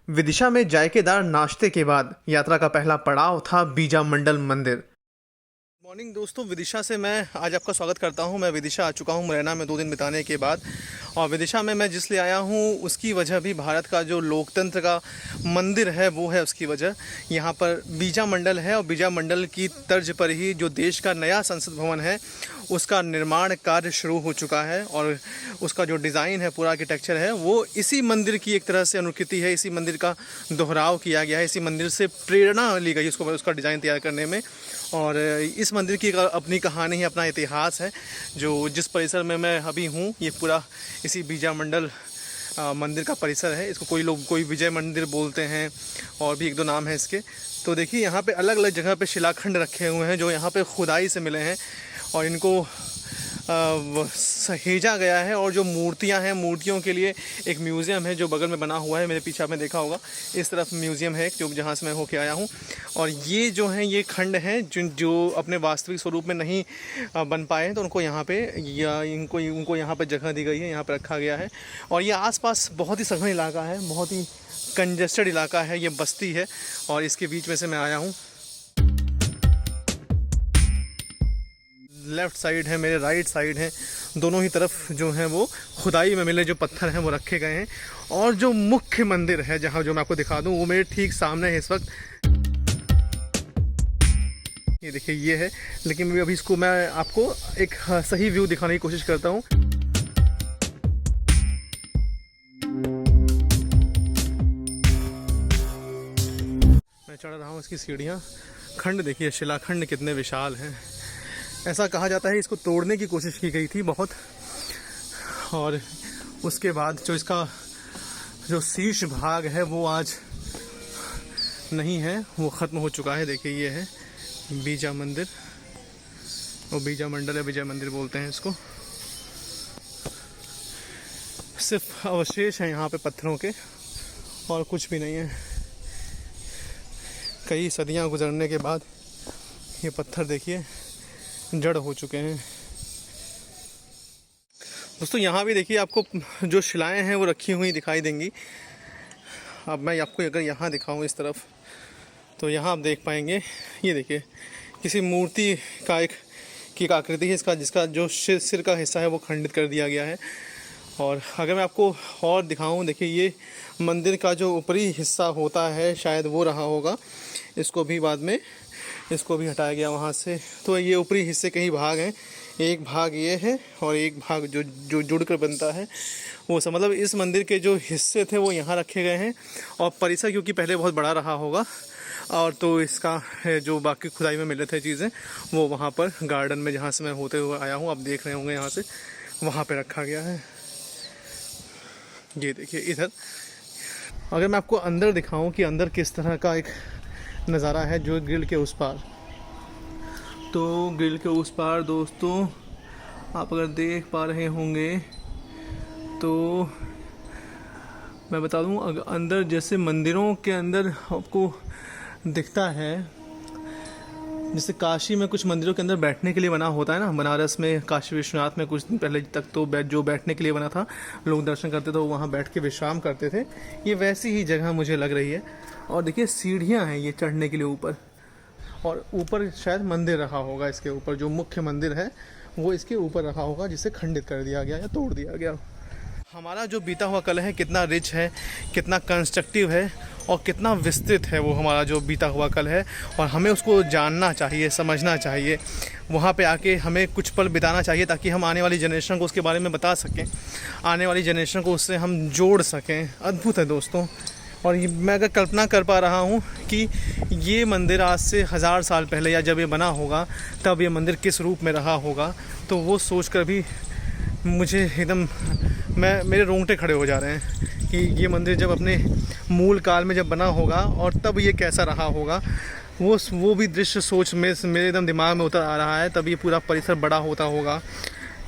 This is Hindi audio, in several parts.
विदिशा में जायकेदार नाश्ते के बाद यात्रा का पहला पड़ाव था बीजा मंडल मंदिर। मॉर्निंग दोस्तों, विदिशा से मैं आज आपका स्वागत करता हूं। मैं विदिशा आ चुका हूं मुरैना में 2 दिन बिताने के बाद। और विदिशा में मैं जिस लिए आया हूं उसकी वजह भी भारत का जो लोकतंत्र का मंदिर है वो है उसकी वजह। यहां पर बीजा मंडल है और बीजा मंडल की तर्ज पर ही जो देश का नया संसद भवन है उसका निर्माण कार्य शुरू हो चुका है। और उसका जो डिज़ाइन है, पूरा आर्किटेक्चर है, वो इसी मंदिर की एक तरह से अनुकृति है। इसी मंदिर का दोहराव किया गया है, इसी मंदिर से प्रेरणा ली गई उसको उसका डिज़ाइन तैयार करने में। और इस मंदिर की अपनी कहानी है, अपना इतिहास है। जो जिस परिसर में मैं अभी हूँ ये पूरा इसी बीजा मंडल मंदिर का परिसर है। इसको कोई विजय मंदिर बोलते हैं और भी 1-2 नाम है इसके। तो देखिए यहाँ पे अलग अलग जगह पे शिलाखंड रखे हुए हैं जो यहाँ पे खुदाई से मिले हैं और इनको सहेजा गया है। और जो मूर्तियां हैं, मूर्तियों के लिए एक म्यूज़ियम है जो बगल में बना हुआ है। मेरे पीछे आपने देखा होगा, इस तरफ म्यूज़ियम है जो जहाँ से मैं होके आया हूँ। और ये जो हैं ये खंड हैं जो अपने वास्तविक स्वरूप में नहीं बन पाए हैं, तो उनको यहाँ पे उनको यहाँ पे जगह दी गई है, यहाँ पे रखा गया है। और ये आसपास बहुत ही सघन इलाका है, बहुत ही कंजेस्टेड इलाका है, ये बस्ती है और इसके बीच में से मैं आया हूँ। लेफ़्ट साइड है, मेरे राइट साइड है, दोनों ही तरफ जो हैं वो खुदाई में मिले जो पत्थर हैं वो रखे गए हैं। और जो मुख्य मंदिर है जहाँ जो मैं आपको दिखा दूँ वो मेरे ठीक सामने है इस वक्त। ये देखिए ये है, लेकिन अभी इसको मैं आपको एक सही व्यू दिखाने की कोशिश करता हूँ। मैं चढ़ रहा हूँ इसकी सीढ़ियाँ। खंड देखिए, शिलाखंड कितने विशाल हैं। ऐसा कहा जाता है इसको तोड़ने की कोशिश की गई थी बहुत, और उसके बाद जो इसका जो शीर्ष भाग है वो आज नहीं है, वो ख़त्म हो चुका है। देखिए ये है बीजा मंदिर, वो बीजा मंडल है, विजय मंदिर बोलते हैं इसको। सिर्फ अवशेष हैं यहाँ पे पत्थरों के और कुछ भी नहीं है। कई सदियाँ गुजरने के बाद ये पत्थर देखिए जड़ हो चुके हैं। दोस्तों यहाँ भी देखिए आपको जो शिलाएं हैं वो रखी हुई दिखाई देंगी। अब मैं आपको अगर यहाँ दिखाऊं इस तरफ, तो यहाँ आप देख पाएंगे, ये देखिए किसी मूर्ति का की आकृति है इसका, जिसका जो सिर का हिस्सा है वो खंडित कर दिया गया है। और अगर मैं आपको और दिखाऊं, देखिए ये मंदिर का जो ऊपरी हिस्सा होता है शायद वो रहा होगा, इसको भी बाद में इसको भी हटाया गया वहाँ से। तो ये ऊपरी हिस्से के ही भाग हैं, एक भाग ये है और एक भाग जो जुड़कर बनता है वो सब। मतलब इस मंदिर के जो हिस्से थे वो यहाँ रखे गए हैं। और परिसर क्योंकि पहले बहुत बड़ा रहा होगा, और तो इसका जो बाकी खुदाई में मिले थे चीज़ें वो वहाँ पर गार्डन में जहाँ से मैं होते हुए आया हूँ, आप देख रहे होंगे यहाँ से, वहाँ पर रखा गया है। ये देखिए इधर, अगर मैं आपको अंदर दिखाऊं कि अंदर किस तरह का एक नज़ारा है जो ग्रिल के उस पार, तो ग्रिल के उस पार दोस्तों आप अगर देख पा रहे होंगे तो मैं बता दूं, अगर अंदर जैसे मंदिरों के अंदर आपको दिखता है, जैसे काशी में कुछ मंदिरों के अंदर बैठने के लिए बना होता है ना, बनारस में काशी विश्वनाथ में कुछ दिन पहले तक तो जो बैठने के लिए बना था, लोग दर्शन करते थे वहाँ बैठ के विश्राम करते थे, ये वैसी ही जगह मुझे लग रही है। और देखिए सीढ़ियाँ हैं ये चढ़ने के लिए ऊपर, और ऊपर शायद मंदिर रखा होगा, इसके ऊपर जो मुख्य मंदिर है वो इसके ऊपर रखा होगा, जिसे खंडित कर दिया गया या तोड़ दिया गया। हमारा जो बीता हुआ कल है कितना रिच है, कितना कंस्ट्रक्टिव है और कितना विस्तृत है वो हमारा जो बीता हुआ कल है। और हमें उसको जानना चाहिए, समझना चाहिए, वहाँ पे आके हमें कुछ पल बिताना चाहिए ताकि हम आने वाली जनरेशन को उसके बारे में बता सकें, आने वाली जनरेशन को उससे हम जोड़ सकें। अद्भुत है दोस्तों। और मैं अगर कल्पना कर पा रहा हूँ कि ये मंदिर आज से 1000 साल पहले या जब ये बना होगा तब ये मंदिर किस रूप में रहा होगा, तो वो सोच कर भी मुझे एकदम मेरे रोंगटे खड़े हो जा रहे हैं कि ये मंदिर जब अपने मूल काल में जब बना होगा और तब ये कैसा रहा होगा, वो भी दृश्य सोच में मेरे एकदम दिमाग में उतर आ रहा है। तब ये पूरा परिसर बड़ा होता होगा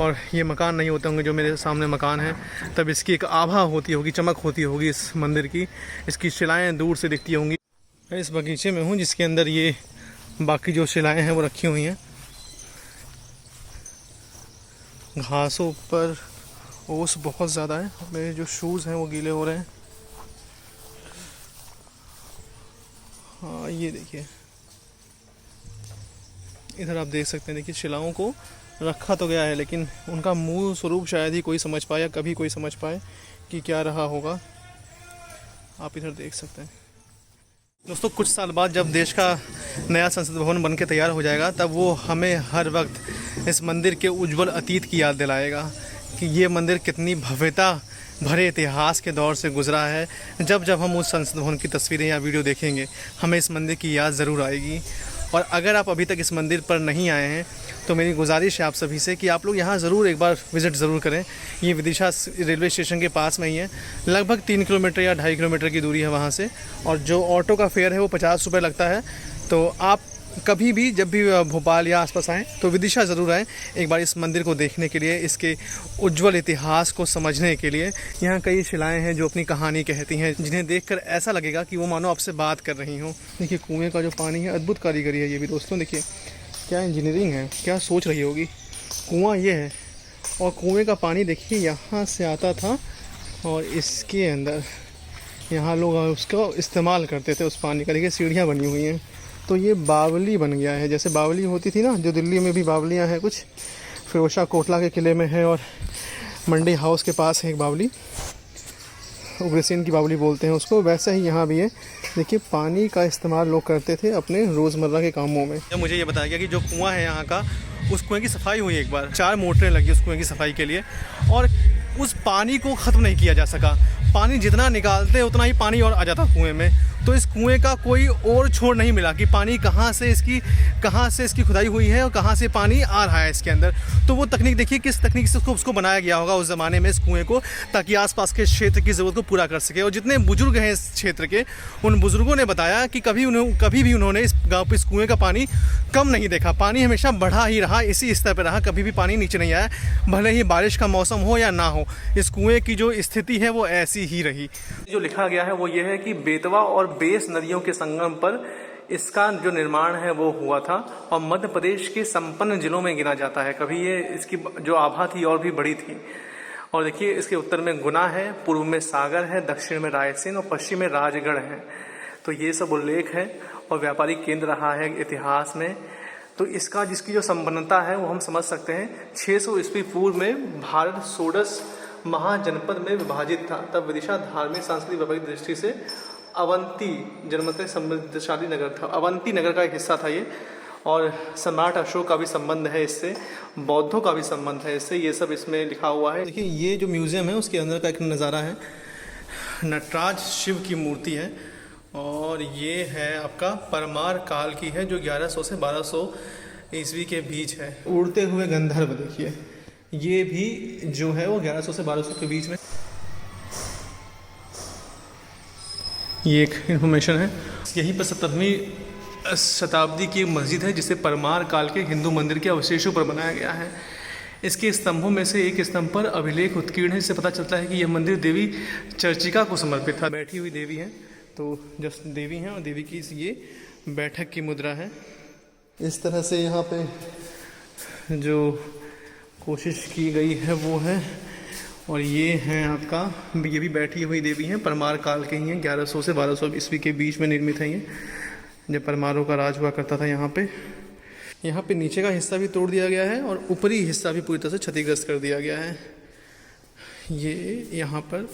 और ये मकान नहीं होते होंगे जो मेरे सामने मकान है, तब इसकी एक आभा होती होगी, चमक होती होगी इस मंदिर की, इसकी शिलाएं दूर से दिखती होंगी। मैं इस बगीचे में हूँ जिसके अंदर ये बाकी जो शिलाएं हैं वो रखी हुई हैं। घासों पर ओस बहुत ज़्यादा है, मेरे जो शूज़ हैं वो गीले हो रहे हैं। हाँ ये देखिए, इधर आप देख सकते हैं, देखिए शिलाओं को रखा तो गया है, लेकिन उनका मूल स्वरूप शायद ही कोई समझ पाए या कभी कोई समझ पाए कि क्या रहा होगा। आप इधर देख सकते हैं दोस्तों। कुछ साल बाद जब देश का नया संसद भवन बन के तैयार हो जाएगा, तब वो हमें हर वक्त इस मंदिर के उज्जवल अतीत की याद दिलाएगा कि ये मंदिर कितनी भव्यता भरे इतिहास के दौर से गुजरा है। जब जब हम उस संसद भवन की तस्वीरें या वीडियो देखेंगे, हमें इस मंदिर की याद ज़रूर आएगी। और अगर आप अभी तक इस मंदिर पर नहीं आए हैं, तो मेरी गुजारिश है आप सभी से कि आप लोग यहाँ ज़रूर एक बार विज़िट ज़रूर करें। ये विदिशा रेलवे स्टेशन के पास में ही है, लगभग 3 किलोमीटर या 2.5 किलोमीटर की दूरी है वहाँ से। और जो ऑटो का फेयर है वो 50 रुपये लगता है। तो आप कभी भी जब भी भोपाल या आसपास आएँ तो विदिशा ज़रूर आएँ एक बार इस मंदिर को देखने के लिए, इसके उज्जवल इतिहास को समझने के लिए। यहाँ कई शिलाएं हैं जो अपनी कहानी कहती हैं, जिन्हें देखकर ऐसा लगेगा कि वो मानो आपसे बात कर रही हों। देखिए कुएं का जो पानी है, अद्भुत कारीगरी है ये भी दोस्तों। देखिए क्या इंजीनियरिंग है, क्या सोच रही होगी। कुआँ ये है और कुएँ का पानी देखिए यहाँ से आता था और इसके अंदर यहाँ लोग उसका इस्तेमाल करते थे उस पानी का। देखिए सीढ़ियाँ बनी हुई हैं, तो ये बावली बन गया है। जैसे बावली होती थी ना, जो दिल्ली में भी बावलियाँ हैं कुछ, फिरोजशाह कोटला के किले में है और मंडी हाउस के पास है एक बावली, उग्रसेन की बावली बोलते हैं उसको, वैसा ही यहाँ भी है। देखिए पानी का इस्तेमाल लोग करते थे अपने रोज़मर्रा के कामों में। मुझे ये बताया गया कि जो कुआँ है यहाँ का, उस कुएँ की सफाई हुई एक बार, 4 मोटरें लगी उस कुएँ की सफाई के लिए, और उस पानी को ख़त्म नहीं किया जा सका। पानी जितना निकालते उतना ही पानी और आ जाता कुएँ में। तो इस कुएं का कोई और छोर नहीं मिला कि पानी कहाँ से इसकी खुदाई हुई है और कहाँ से पानी आ रहा है इसके अंदर। तो वो तकनीक देखिए किस तकनीक से उसको बनाया गया होगा उस ज़माने में इस कुएं को, ताकि आसपास के क्षेत्र की ज़रूरत को पूरा कर सके। और जितने बुजुर्ग हैं इस क्षेत्र के, उन बुजुर्गों ने बताया कि कभी भी उन्होंने इस गाँव पर इस कुएँ का पानी कम नहीं देखा। पानी हमेशा बढ़ा ही रहा, इसी स्तर पर रहा, कभी भी पानी नीचे नहीं आया, भले ही बारिश का मौसम हो या ना हो। इस कुएँ की जो स्थिति है वो ऐसी ही रही। जो लिखा गया है वो ये है कि बेतवा और बेस नदियों के संगम पर इसका जो निर्माण है वो हुआ था और मध्य प्रदेश के संपन्न जिलों में गिना जाता है। कभी ये इसकी जो आभा थी और भी बड़ी थी। और देखिए इसके उत्तर में गुना है, पूर्व में सागर है, दक्षिण में रायसेन और पश्चिम में राजगढ़ है। तो ये सब उल्लेख है और व्यापारिक केंद्र रहा है इतिहास में। तो जिसकी जो संपन्नता है वो हम समझ सकते हैं। 600 ईस्वी पूर्व में भारत षोडश महाजनपद में विभाजित था। तब विदिशा धार्मिक सांस्कृतिक व्यापारिक दृष्टि से अवंती जनमत समृद्धशाली नगर था। अवंती नगर का एक हिस्सा था ये। और सम्राट अशोक का भी संबंध है इससे, बौद्धों का भी संबंध है इससे, ये सब इसमें लिखा हुआ है। देखिए ये जो म्यूज़ियम है उसके अंदर का एक नज़ारा है। नटराज शिव की मूर्ति है और ये है आपका परमार काल की है, जो 1100 से 1200 ईस्वी के बीच है। उड़ते हुए गंधर्व देखिए, ये भी जो है वो 1100 से 1200 के बीच में। ये एक इन्फॉर्मेशन है। यहीं पर 17वीं शताब्दी की मस्जिद है, जिसे परमार काल के हिंदू मंदिर के अवशेषों पर बनाया गया है। इसके स्तंभों में से एक स्तंभ पर अभिलेख उत्कीर्ण है, जिससे पता चलता है कि यह मंदिर देवी चर्चिका को समर्पित था। बैठी हुई देवी हैं, तो जस्ट देवी हैं और देवी की ये बैठक की मुद्रा है। इस तरह से यहाँ पे जो कोशिश की गई है वो है। और ये हैं आपका, ये भी बैठी हुई देवी हैं, परमार काल के ही हैं, 1100 से 1200 ईस्वी के बीच में निर्मित है ये, जब परमारों का राज हुआ करता था यहाँ पे। यहाँ पे नीचे का हिस्सा भी तोड़ दिया गया है और ऊपरी हिस्सा भी पूरी तरह से क्षतिग्रस्त कर दिया गया है। ये यहाँ पर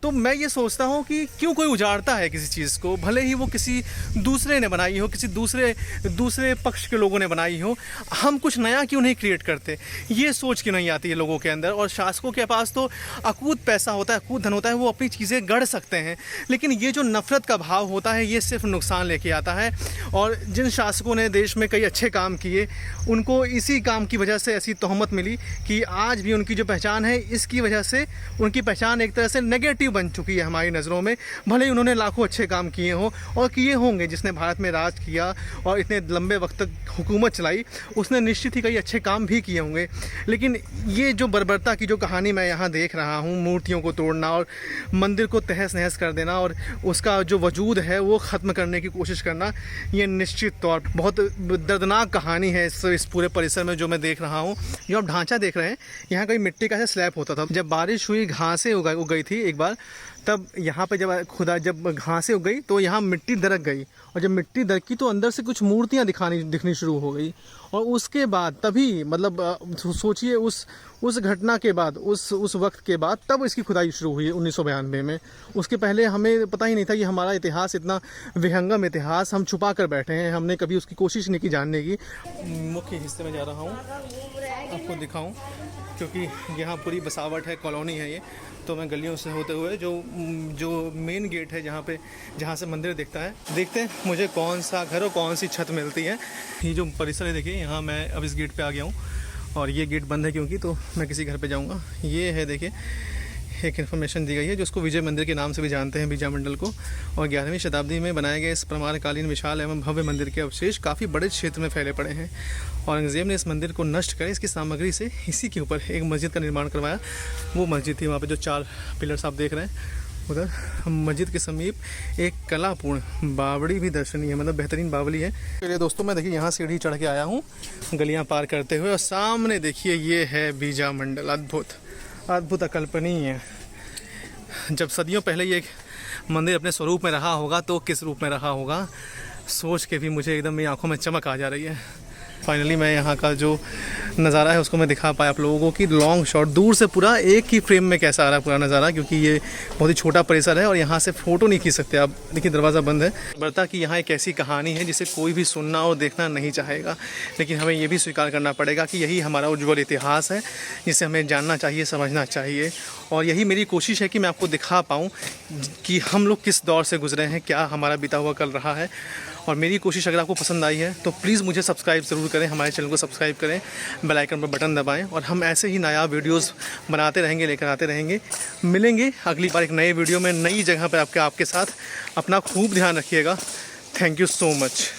तो मैं ये सोचता हूँ कि क्यों कोई उजाड़ता है किसी चीज़ को, भले ही वो किसी दूसरे ने बनाई हो, किसी दूसरे पक्ष के लोगों ने बनाई हो, हम कुछ नया क्यों नहीं क्रिएट करते, ये सोच क्यों नहीं आती है लोगों के अंदर। और शासकों के पास तो अकूत पैसा होता है, अकूत धन होता है, वो अपनी चीज़ें गढ़ सकते हैं, लेकिन ये जो नफ़रत का भाव होता है ये सिर्फ नुकसान लेके आता है। और जिन शासकों ने देश में कई अच्छे काम किए, उनको इसी काम की वजह से ऐसी तोहमत मिली कि आज भी उनकी जो पहचान है, इसकी वजह से उनकी पहचान एक तरह से नेगेटिव बन चुकी है हमारी नज़रों में। भले ही उन्होंने लाखों अच्छे काम किए हों और किए होंगे, जिसने भारत में राज किया और इतने लंबे वक्त तक हुकूमत चलाई, उसने निश्चित ही कई अच्छे काम भी किए होंगे। लेकिन ये जो बर्बरता की जो कहानी मैं यहाँ देख रहा हूँ, मूर्तियों को तोड़ना और मंदिर को तहस नहस कर देना और उसका जो वजूद है वो ख़त्म करने की कोशिश करना, ये निश्चित तौर पर बहुत दर्दनाक कहानी है इस पूरे परिसर में जो मैं देख रहा हूँ। जो आप ढांचा देख रहे हैं, यहाँ कहीं मिट्टी का स्लैब होता था। जब बारिश हुई, घासें उग गई थी एक बार, तब यहाँ पे जब घासें उग गई तो यहाँ मिट्टी दरक गई, और जब मिट्टी दरकी तो अंदर से कुछ मूर्तियाँ दिखनी शुरू हो गई। और उसके बाद तभी मतलब सोचिए उस घटना के बाद, उस वक्त के बाद तब इसकी खुदाई शुरू हुई 1992 में। उसके पहले हमें पता ही नहीं था कि हमारा इतिहास इतना विहंगम इतिहास हम छुपा कर बैठे हैं। हमने कभी उसकी कोशिश नहीं की जानने की। मुख्य हिस्से में जा रहा हूँ, आपको दिखाऊं, क्योंकि यहाँ पूरी बसावट है, कॉलोनी है ये। तो मैं गलियों से होते हुए जो मेन गेट है जहाँ से मंदिर दिखता है, देखते हैं मुझे कौन सा घर और कौन सी छत मिलती है। ये जो परिसर है देखिए, यहाँ मैं अब इस गेट पे आ गया हूँ और ये गेट बंद है क्योंकि, तो मैं किसी घर पे जाऊँगा। ये है देखिए, एक इन्फॉर्मेशन दी गई है जिसको विजय मंदिर के नाम से भी जानते हैं, विजय मंडल को। और 11वीं शताब्दी में बनाए गए इस प्रमाणकालीन विशाल एवं भव्य मंदिर के अवशेष काफ़ी बड़े क्षेत्र में फैले पड़े हैं। औरंगज़ेब ने इस मंदिर को नष्ट कर इसकी सामग्री से इसी के ऊपर एक मस्जिद का निर्माण करवाया। वो मस्जिद थी वहाँ पे जो 4 पिलर्स आप देख रहे हैं। उधर मस्जिद के समीप एक कलापूर्ण बावड़ी भी दर्शनीय है, मतलब बेहतरीन बावली है। चलिए दोस्तों, मैं देखिए यहाँ सीढ़ी चढ़ के आया हूँ गलियाँ पार करते हुए, और सामने देखिए ये है विजय मंडल। अद्भुत अकल्पनीय। जब सदियों पहले ये मंदिर अपने स्वरूप में रहा होगा तो किस रूप में रहा होगा, सोच के भी मुझे एकदम मेरी आंखों में चमक आ जा रही है। फाइनली मैं यहाँ का जो नज़ारा है उसको मैं दिखा पाया आप लोगों को कि लॉन्ग शॉट दूर से पूरा एक ही फ्रेम में कैसा आ रहा है पूरा नज़ारा, क्योंकि ये बहुत ही छोटा परिसर है और यहाँ से फ़ोटो नहीं खींच सकते आप। देखिए दरवाज़ा बंद है। बरता कि यहाँ एक ऐसी कहानी है जिसे कोई भी सुनना और देखना नहीं चाहेगा, लेकिन हमें ये भी स्वीकार करना पड़ेगा कि यही हमारा उज्ज्वल इतिहास है जिसे हमें जानना चाहिए, समझना चाहिए। और यही मेरी कोशिश है कि मैं आपको दिखा पाऊँ कि हम लोग किस दौर से गुजरे हैं, क्या हमारा बीता हुआ कल रहा है। और मेरी कोशिश अगर आपको पसंद आई है तो प्लीज़ मुझे सब्सक्राइब ज़रूर करें, हमारे चैनल को सब्सक्राइब करें, बेल आइकन पर बटन दबाएं, और हम ऐसे ही नया वीडियोस बनाते रहेंगे, लेकर आते रहेंगे। मिलेंगे अगली बार एक नए वीडियो में, नई जगह पर आपके साथ। अपना खूब ध्यान रखिएगा। Thank you so much.